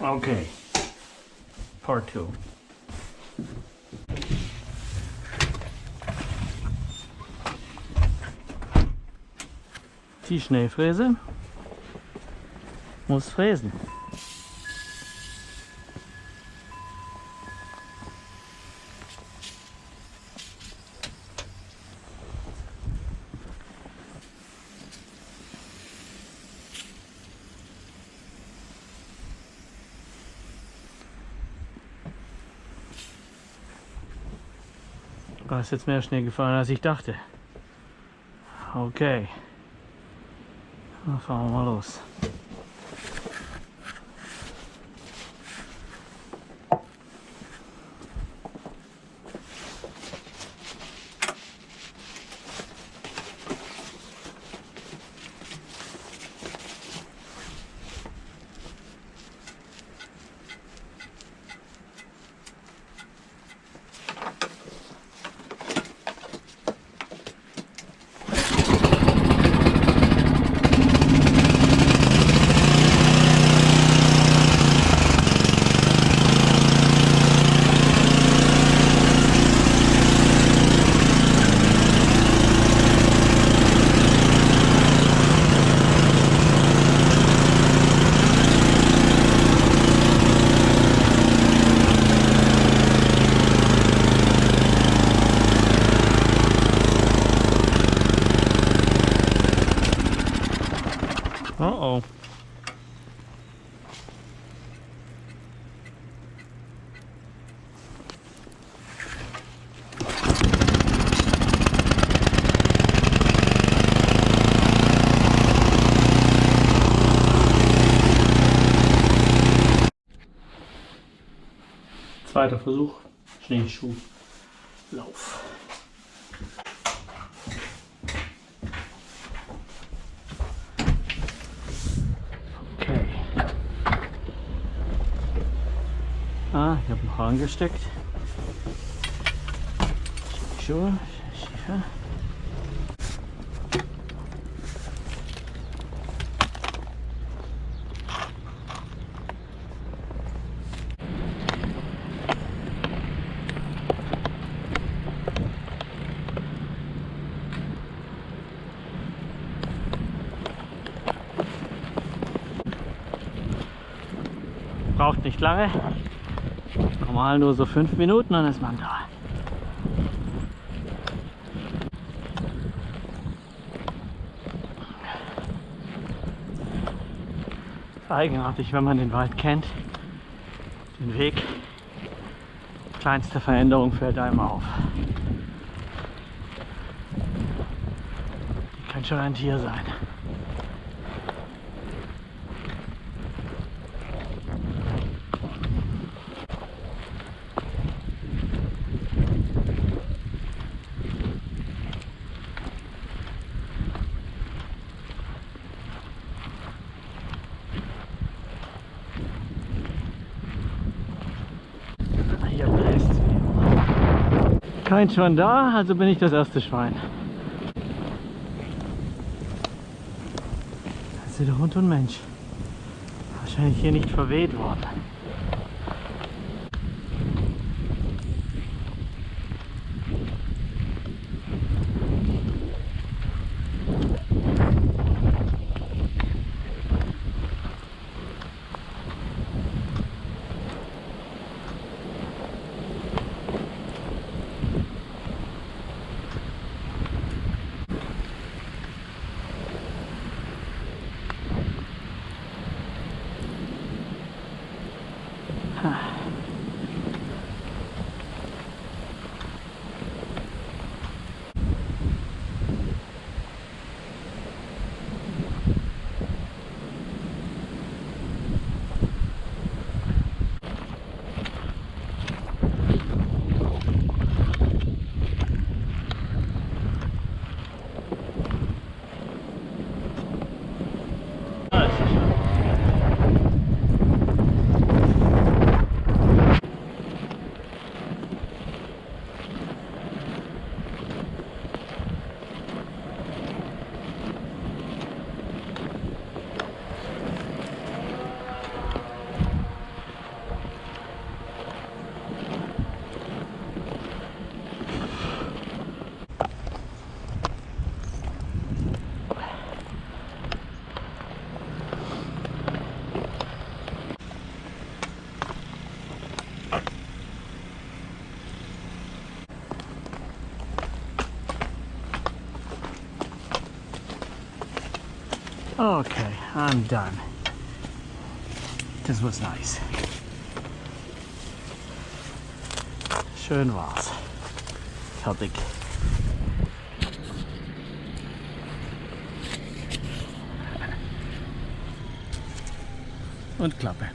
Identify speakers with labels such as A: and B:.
A: Okay, part 2. Die Schneefräse muss fräsen. Da ist jetzt mehr Schnee gefallen, als ich dachte. Okay, dann fahren wir mal los. Oh. Zweiter Versuch, Schneeschuhlauf. Ich habe noch angesteckt. Schuhe. Braucht nicht lange. Normal nur so 5 Minuten, dann ist man da. Ist eigenartig, wenn man den Wald kennt. Den Weg. Kleinste Veränderung fällt einem auf. Die kann schon ein Tier sein. Kein Schwein da, also bin ich das erste Schwein. Das ist der Hund und Mensch. Wahrscheinlich hier nicht verweht worden. Okay, I'm done. This was nice. Schön war's. Fertig. Und Klappe.